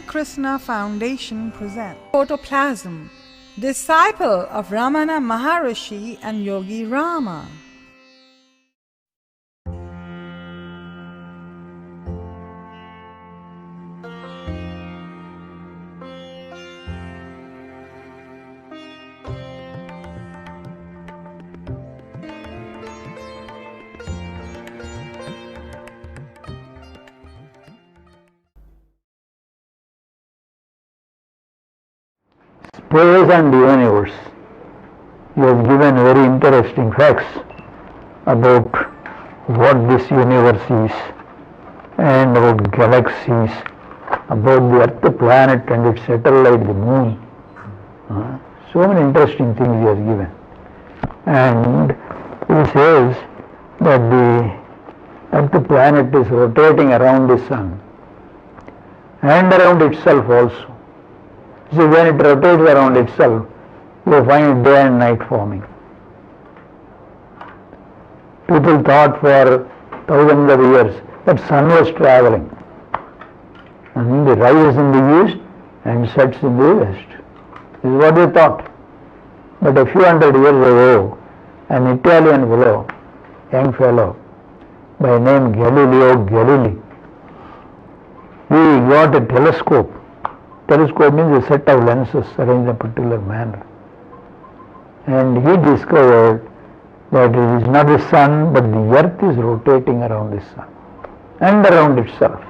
Krishna Foundation presents Protoplasm, disciple of Ramana Maharishi and Yogi Rama. Space and the universe. He has given very interesting facts about what this universe is and about galaxies, about the Earth planet and its satellite, the moon. So many interesting things he has given. And he says that the Earth planet is rotating around the sun and around itself also. See, when it rotates around itself, you find day and night forming. People thought for thousands of years that sun was traveling. And it rises in the east and sets in the west. This is what they thought. But a few hundred years ago, an Italian fellow, young fellow, by name Galileo Galilei, he got a telescope. Telescope means a set of lenses arranged in a particular manner. And he discovered that it is not the sun, but the earth is rotating around the sun and around itself.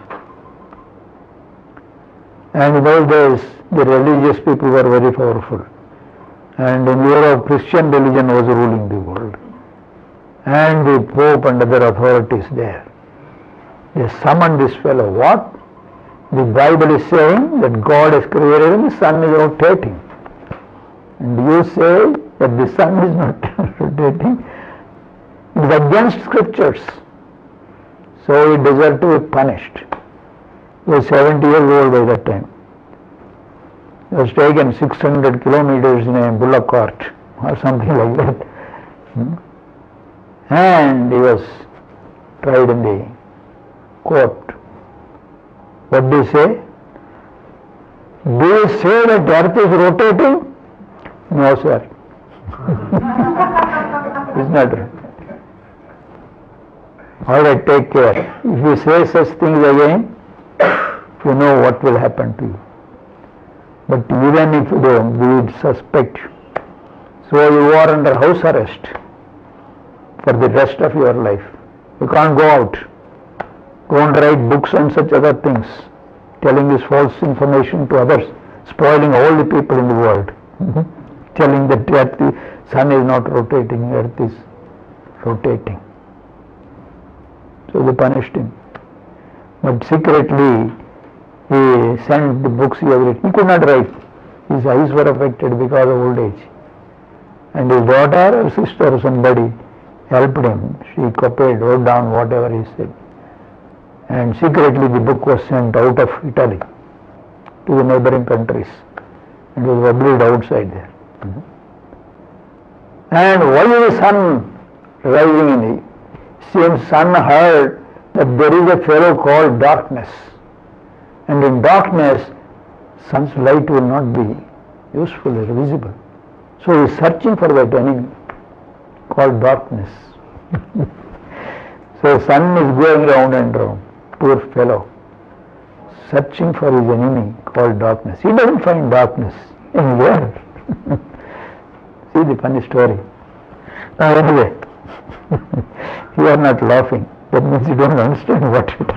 And in those days, the religious people were very powerful. And in Europe, Christian religion was ruling the world. And the Pope and other authorities there, they summoned this fellow. What? The Bible is saying that God has created and the sun is rotating. And you say that the sun is not rotating. It is against scriptures. So he deserved to be punished. He was 70 years old by that time. He was taken 600 kilometers in a bullock cart or something like that. And he was tried in the court. What do you say? Do you say that the earth is rotating? No, sir. It's not right. All right, take care. If you say such things again, you know what will happen to you. But even if you don't, we would suspect you. So you are under house arrest for the rest of your life. You can't go out. Don't write books and such other things, telling this false information to others, spoiling all the people in the world, telling that the sun is not rotating, earth is rotating. So they punished him. But secretly, he sent the books he had written. He could not write. His eyes were affected because of old age. And his daughter or sister or somebody helped him. She copied, wrote down whatever he said. And secretly the book was sent out of Italy to the neighboring countries and was published outside there. And why is the sun rising in the same sun heard that there is a fellow called darkness, and in darkness sun's light will not be useful or visible. So he is searching for that enemy called darkness. So sun is going round and round. Poor fellow, searching for his enemy called darkness. He doesn't find darkness anywhere. See the funny story. Anyway, you are not laughing. That means you don't understand what it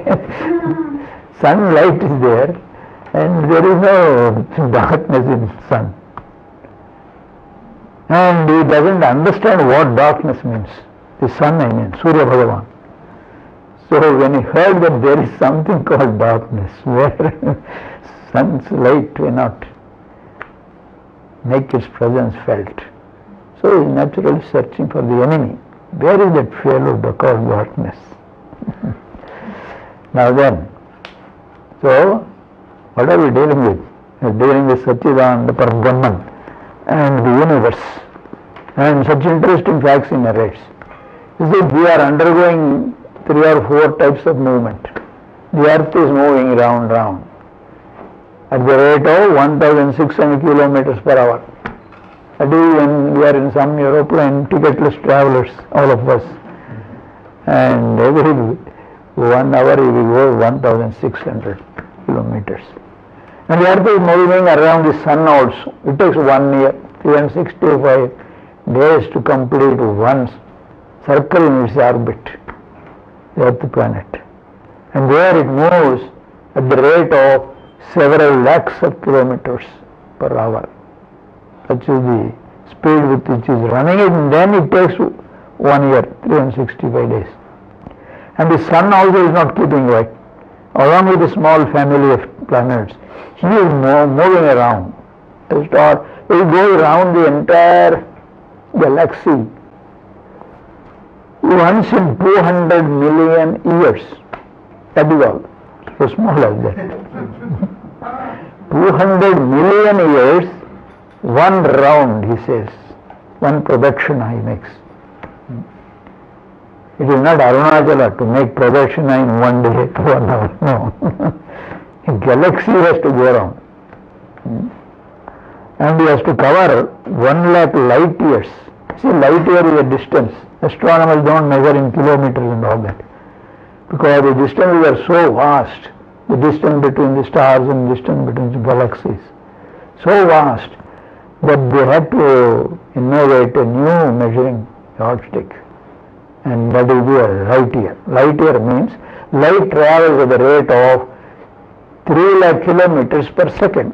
is. Sunlight is there and there is no darkness in sun. And he doesn't understand what darkness means. The sun, I mean, Surya Bhagavan. So when he heard that there is something called darkness, where sun's light may not make its presence felt, so he is naturally searching for the enemy. Where is that fellow called darkness? Now then, so what are we dealing with? We are dealing with Satchidananda Parabrahman and the universe, and such interesting facts he narrates. You see, we are undergoing 3 or 4 types of movement. The earth is moving round. at the rate of 1600 kilometers per hour. That is when we are in some aeroplane, ticketless travelers, all of us. And every 1 hour we will go 1600 kilometers. And the earth is moving around the sun also. It takes 1 year, 365 days to complete one circle in its orbit, the earth planet. And there it moves at the rate of several lakhs of kilometers per hour. That is the speed with which it is running it, and then it takes 1 year, 365 days. And the sun also is not keeping right. Along with a small family of planets, he is moving around. The star will go around the entire galaxy once in 200 million years. That is all. So small as that. 200 million years, one round, he says, one pradakshina he makes. It is not Arunachala to make pradakshina in 1 day, 1 hour, no. A galaxy has to go around. And he has to cover 1 lakh light years. See, light year is a distance. Astronomers don't measure in kilometers and all that. Because the distances are so vast, the distance between the stars and the distance between the galaxies, so vast that they had to innovate a new measuring yardstick, and that will be a light year. Light year means light travels at the rate of 3 lakh kilometers per second.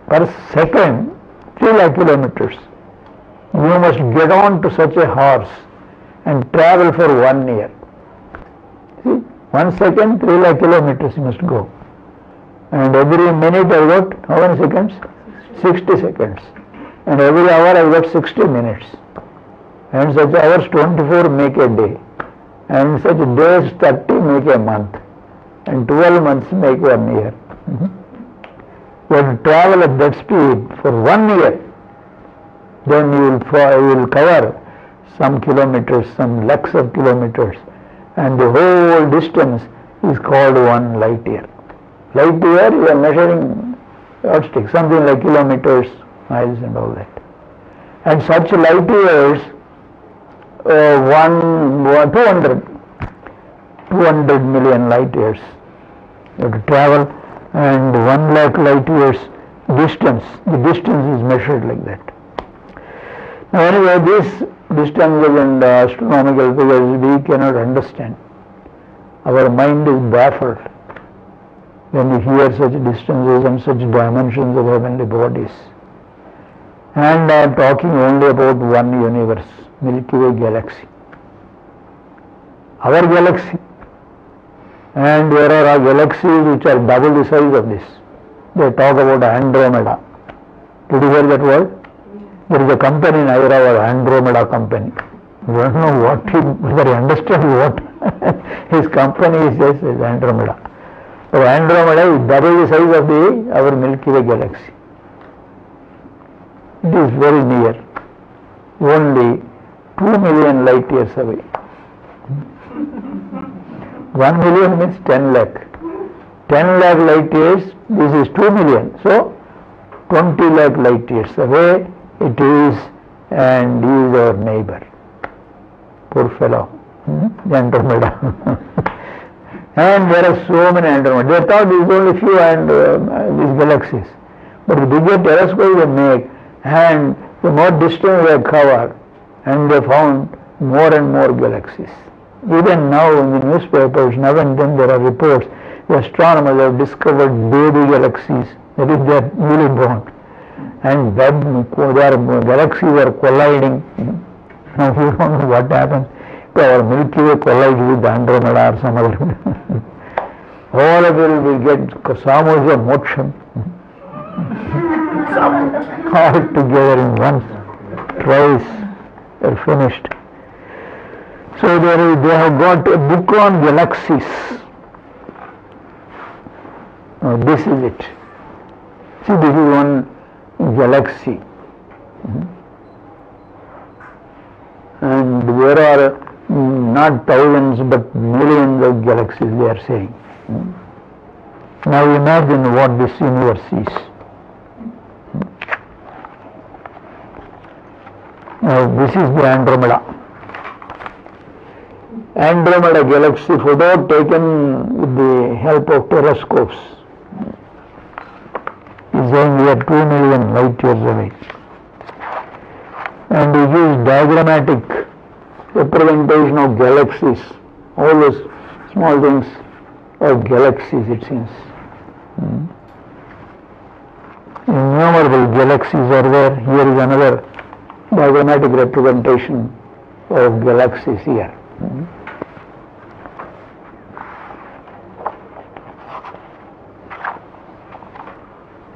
Per second, 3 lakh kilometers. You must get on to such a horse and travel for 1 year. See, 1 second, 3 lakh kilometers you must go. And every minute I got how many seconds? 60 seconds. And every hour I got 60 minutes. And such hours 24 make a day. And such days 30 make a month. And 12 months make 1 year. You have to travel at that speed for 1 year. Then you will cover some kilometers, some lakhs of kilometers. And the whole distance is called 1 light year. Light year you are measuring yardstick, something like kilometers, miles and all that. And such light years, 200 million light years you have to travel, and 1 lakh light years distance, the distance is measured like that. Now anyway, these distances and astronomical figures we cannot understand. Our mind is baffled when we hear such distances and such dimensions of heavenly bodies. And I am talking only about one universe, Milky Way galaxy. Our galaxy. And there are galaxies which are double the size of this. They talk about Andromeda. Did you hear that word? There is a company in Hyderabad, Andromeda company. You don't know whether you understand what his company is, just is Andromeda. So Andromeda is double the size of our Milky Way galaxy. It is very near, only 2 million light years away. 1 million means 10 lakh. 10 lakh light years, this is 2 million. So 20 lakh light years away it is, and he is our neighbor. Poor fellow, Andromeda. And there are so many Andromeda. They thought there is only few these galaxies. But the bigger telescope they make, and the more distance they cover, and they found more and more galaxies. Even now in the newspapers, now and then there are reports, the astronomers have discovered baby galaxies, that is they are newly born. And that their galaxies are colliding. Now we don't know what happens. Our Milky Way collides with Andromeda or some other. All of it will get Samudra Moksham. All together in one twice they are finished. So they have got a book on galaxies. Now this is it. See, this is one galaxy. And there are not thousands but millions of galaxies, they are saying. Now imagine what this universe is. Now this is the Andromeda. Andromeda galaxy photo taken with the help of telescopes is saying we are 2 million light years away. And we use diagrammatic representation of galaxies, all those small things are galaxies, it seems. Innumerable galaxies are there. Here is another diagrammatic representation of galaxies here.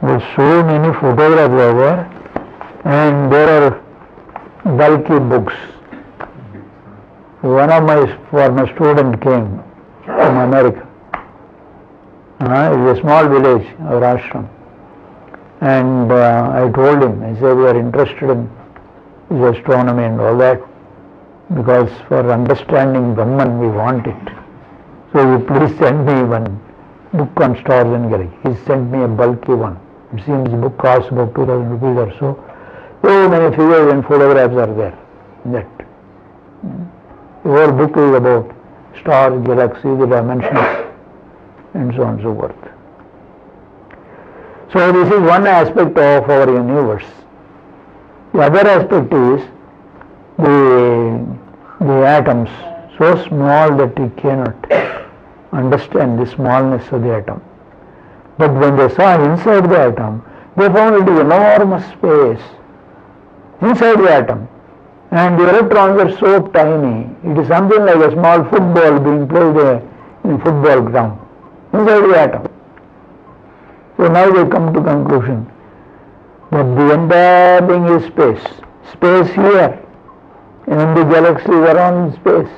There are so many photographs are there, and there are bulky books. One of my former students came from America. It is a small village, our ashram. And I told him, I said, we are interested in astronomy and all that, because for understanding Brahman we want it. So you please send me one book on stars and galaxies. He sent me a bulky one. It seems the book costs about 2,000 rupees or so. So many figures and photographs are there in that. The whole book is about stars, galaxies, the dimensions, and so on and so forth. So this is one aspect of our universe. The other aspect is the atoms, so small that we cannot understand the smallness of the atom. But when they saw inside the atom, they found it is enormous space inside the atom. And the electrons are so tiny, it is something like a small football being played in a football ground, inside the atom. So now they come to conclusion that the entire thing is space. Space here, and the galaxies around space.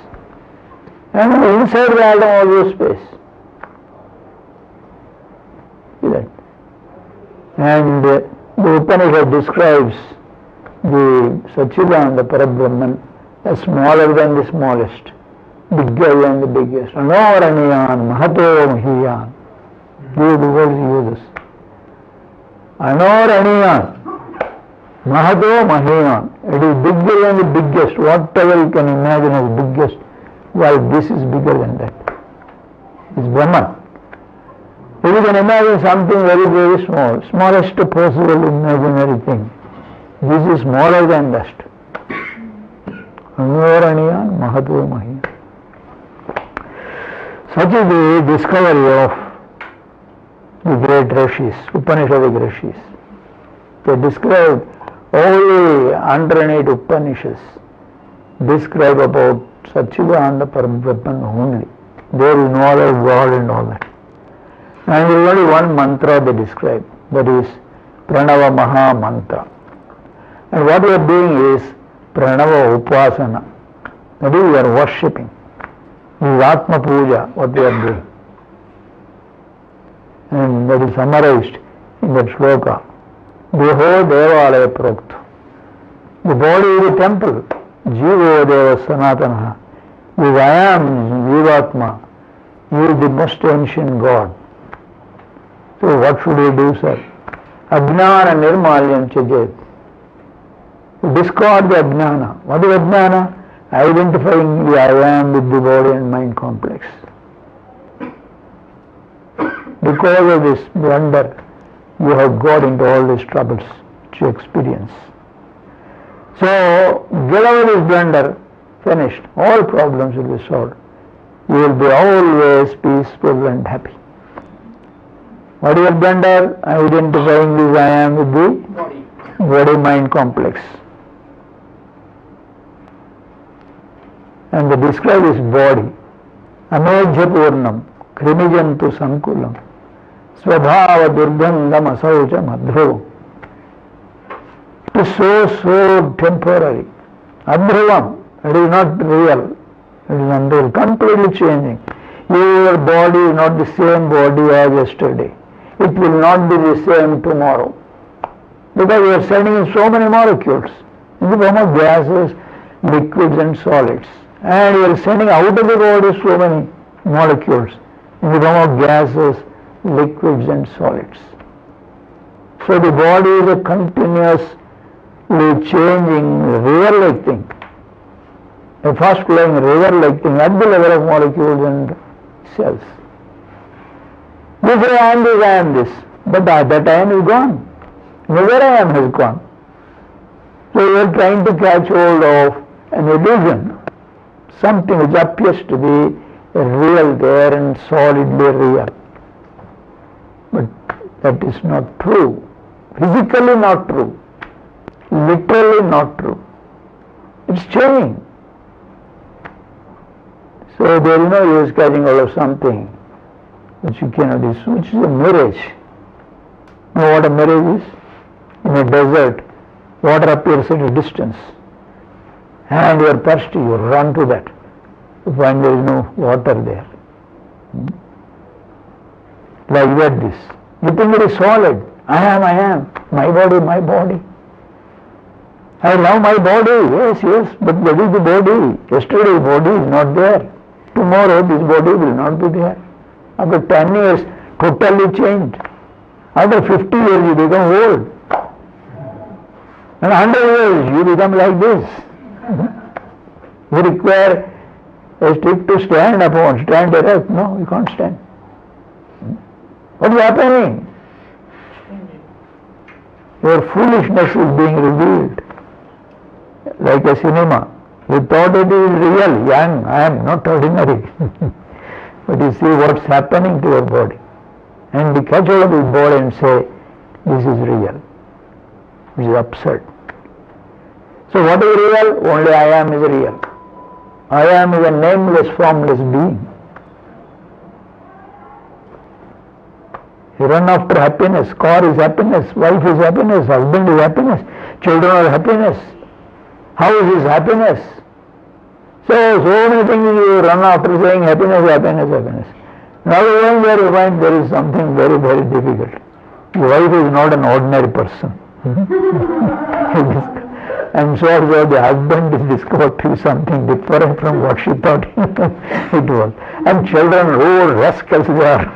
And inside the atom also space. See that? And the Upanishad describes the Satchidananda Parabrahman as smaller than the smallest, bigger than the biggest. Anoraniyan, Mahato Mahiyan. These are the words he uses. Anoraniyan, Mahato Mahiyan. It is bigger than the biggest, whatever you can imagine as biggest, while this is bigger than that. It's Brahman. If you can imagine something very, very small, smallest possible imaginary thing, this is smaller than dust. Anoraniyan, Mahato Mahiyan. Such is the discovery of the great rishis, Upanishadic rishis. They describe all the 108 Upanishads describe about Satchidananda Parabrahman only. There is no other God and all that. And there is only one mantra they describe, that is Pranava Maha Mantra. And what we are doing is Pranava Upasana. That is, we are worshipping. This is Atma Puja, what we are doing. And that is summarized in that shloka. Deho Devalaya Prokta. The body is the temple. Jivo Deva Sanatana. This I am Jivatma. He is the most ancient God. So what should we do, sir? Ajnana Nirmalyam Chajet. Discard the Ajnana. What is Ajnana? Identifying the I am with the body and mind complex. Because of this blunder, you have got into all these troubles which you experience. So, get over this blunder, finished. All problems will be solved. You will be always peaceful and happy. What is your blunder? Identifying this I am with the body-mind complex. And they describe this body. Amejapurnam, krimijantu sankulam, svabhava durgandam asaucha madhru. It is so temporary. Adhruvam, it is not real. It is unreal, completely changing. Your body is not the same body as yesterday. It will not be the same tomorrow. Because we are sending in so many molecules in the form of gases, liquids and solids. And we are sending out of the body so many molecules in the form of gases, liquids and solids. So the body is a continuously changing river-like thing, a fast-flowing river-like thing at the level of molecules and cells. You say, I am this, but that I am is gone. Where I am has gone. So you are trying to catch hold of an illusion, something which appears to be real there and solidly real. But that is not true. Physically not true. Literally not true. It's changing. So there is no use catching hold of something which you cannot use, which is a mirage. You know what a mirage is? In a desert, water appears at a distance and you are thirsty, you run to that. You find there is no water there. Like that this. You think it is solid. I am. My body. I love my body. Yes, but what is the body? Yesterday's body is not there. Tomorrow this body will not be there. After 10 years, totally changed. After 50 years you become old. And 100 years you become like this. You require a stick to stand upon, stand erect. No, you can't stand. What is happening? Your foolishness is being revealed. Like a cinema. You thought it is real, young, I am not ordinary. But you see what's happening to your body. And we catch hold of the body and say, this is real. Which is absurd. So what is real? Only I am is real. I am is a nameless, formless being. You run after happiness. Car is happiness, wife is happiness, husband is happiness, children are happiness, house is happiness. So many things you run after saying happiness. Now going there you find there is something very, very difficult. Your wife is not an ordinary person. I'm sure that the husband is discovered to be something different from what she thought it was. And children, rascals they are.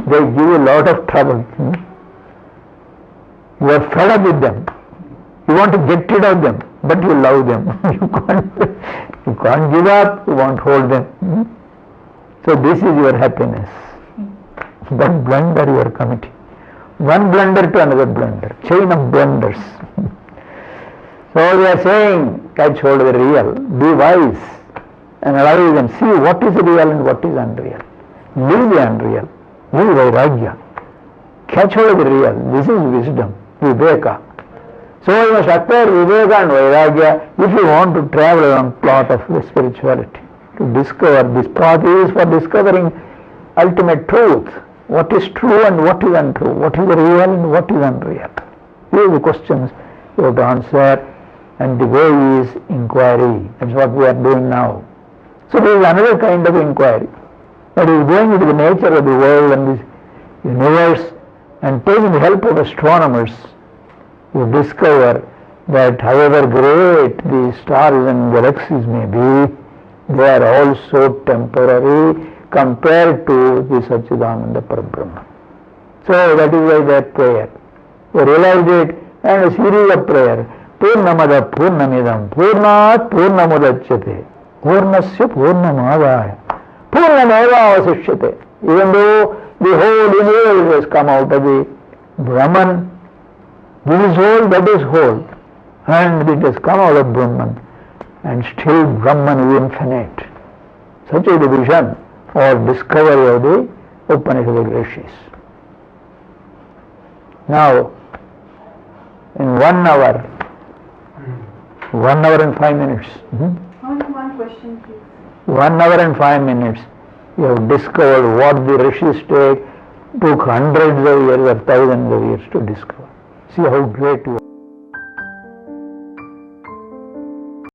They give you a lot of trouble. You are fed up with them. You want to get rid of them, but you love them. You can't give up, you won't hold them. So this is your happiness. One blunder you are committing. One blunder to another blunder. Chain of blunders. So we are saying, catch hold of the real, be wise, and allow them see what is real and what is unreal. Leave the unreal, leave vairagya. Catch hold of the real, this is wisdom, viveka. So you must acquire viveka and vairagya if you want to travel on path of the spirituality. To discover, this path is for discovering ultimate truth. What is true and what is untrue, what is real and what is unreal. These are the questions you have to answer. And the way is inquiry. That's what we are doing now. So there is another kind of inquiry. That is going into the nature of the world and this universe and taking the help of astronomers, you discover that however great the stars and galaxies may be, they are also temporary compared to the Satchidananda Parabrahma. So that is why that prayer. We realized it and a series of prayers. Purnamada Purnamidam Purnat Purnamudachyate Purnasya Purnamadaya Purnameva Avasishyate. Even though the whole universe has come out of the Brahman, this is whole, that is whole, and it has come out of Brahman, and still Brahman is infinite. Such is the vision or discovery of the Upanishadic rishis. Now, in 1 hour, 1 hour and 5 minutes. Only one question, please. 1 hour and 5 minutes. You have discovered what the rishis took hundreds of years or thousands of years to discover. See how great you are.